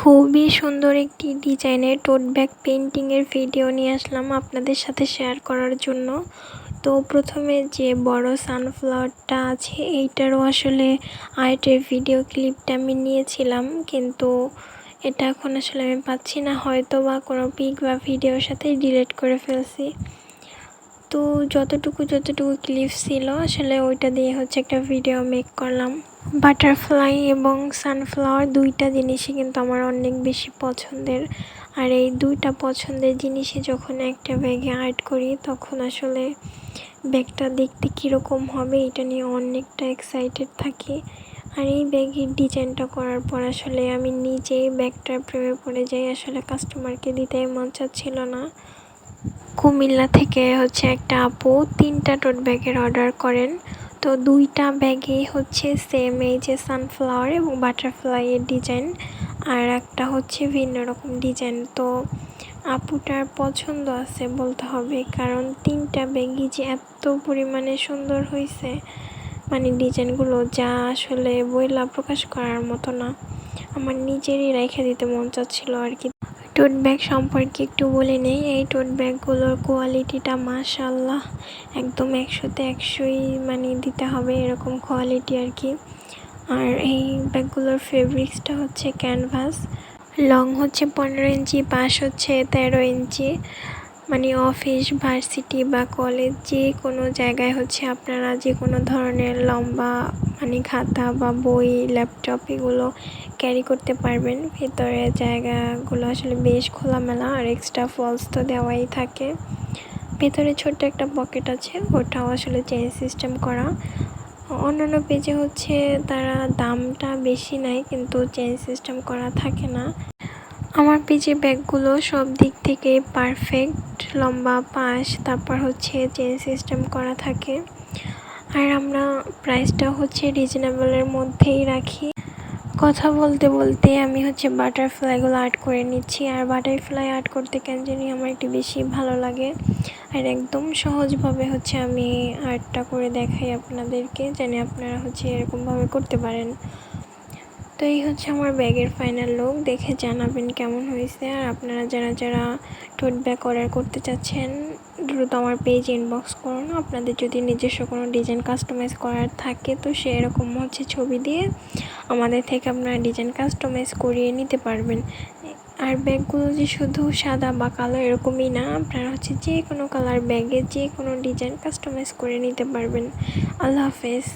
খুবই সুন্দর একটি ডিজাইনের টোট ব্যাগ পেন্টিংয়ের ভিডিও নিয়ে আসলাম আপনাদের সাথে শেয়ার করার জন্য। তো প্রথমে যে বড় সানফ্লাওয়ারটা আছে এইটারও আসলে আর্টের ভিডিও ক্লিপটা আমি নিয়েছিলাম, কিন্তু এটা এখন আসলে আমি পাচ্ছি না, হয়তো বা কোনো পিক বা ভিডিওর সাথে ডিলিট করে ফেলছি। তো যতটুকু ক্লিপ ছিল আসলে ওইটা দিয়ে একটা ভিডিও মেক করলাম। বাটারফ্লাই এবং সানফ্লাওয়ার দুইটা জিনিসই কিন্তু আমার অনেক বেশি পছন্দের, আর এই দুইটা পছন্দের জিনিসই যখন একটা ব্যাগে আর্ট করি তখন আসলে ব্যাগটা দেখতে কীরকম হবে এটা নিয়ে অনেকটা এক্সাইটেড থাকি। আর এই ব্যাগের ডিজাইনটা করার পর আসলে আমি নিজেই ব্যাগটার প্রেমে পড়ে যাই, আসলে কাস্টমারকে দিতেই মন চাচ্ছিল না। কুমিল্লা থেকে একটা আপু 3টা টোট ব্যাগের অর্ডার করেন। তো দুইটা ব্যাগেই সেম এই যে সানফ্লাওয়ার এবং বাটারফ্লাইয়ের ডিজাইন, আর একটা ভিন্ন রকম ডিজাইন। তো আপুটার পছন্দ আছে বলতে হবে, কারণ 3টা ব্যাগই যে এত পরিমাণে সুন্দর হয়েছে, মানে ডিজাইনগুলো যা আসলে বইলা প্রকাশ করার মতো না। আমার নিজেরই রেখে দিতে মন চাচ্ছিল আর কি। টোট ব্যাগ সম্পর্কে একটু বলে নেই। এই টোট ব্যাগগুলোর কোয়ালিটিটা মাশাআল্লাহ একদম 100-তে 100ই দিতে হবে এরকম কোয়ালিটি আর কি। আর এই ব্যাগগুলোর ফেব্রিক্সটা ক্যানভাস, লং 15 ইঞ্চি, পাশ 13 ইঞ্চি। অফিস, ভার্সিটি বা কলেজ যে কোনো জায়গায় আপনারা যে কোনো ধরনের লম্বা খাতা বা বই, ল্যাপটপ এগুলো ক্যারি করতে পারবেন। ভেতরে জায়গাগুলো আসলে বেশ খোলামেলা, আর এক্সট্রা ফলস তো দেওয়াই থাকে। ভেতরে ছোট্ট একটা পকেট আছে, ওটাও আসলে চেইন সিস্টেম করা। অন্যান্য পেজে তারা দামটা বেশি নেয়, কিন্তু চেইন সিস্টেম করা থাকে না। আমার পেজে ব্যাগগুলো সব দিক থেকে পারফেক্ট, লম্বা, পাশ, তারপর চেইন সিস্টেম করা থাকে। আর আমরা প্রাইসটা রিজনেবলের মধ্যেই রাখি। কথা বলতে বলতে আমি বাটারফ্লাইগুলো আর্ট করে নিচ্ছি। আর বাটারফ্লাই আর্ট করতে কেন জানি আমার একটু বেশি ভালো লাগে, আর একদম সহজভাবে আমি আর্টটা করে দেখাই আপনাদেরকে, যেন আপনারা এরকমভাবে করতে পারেন। তো এই আমার ব্যাগের ফাইনাল লুক, দেখে জানাবেন কেমন হয়েছে। আর আপনারা যারা টোট ব্যাগ অর্ডার করতে চাচ্ছেন দ্রুত আমার পেজ ইনবক্স করুন। আপনাদের যদি নিজস্ব কোনো ডিজাইন কাস্টমাইজ করার থাকে তো সেরকম ছবি দিয়ে আমাদের থেকে আপনারা ডিজাইন কাস্টমাইজ করিয়ে নিতে পারবেন। আর ব্যাগগুলো যে শুধু সাদা বা কালো এরকমই না, আপনারা যে কোনো কালার ব্যাগে যে কোনো ডিজাইন কাস্টমাইজ করে নিতে পারবেন। আল্লাহ হাফেজ।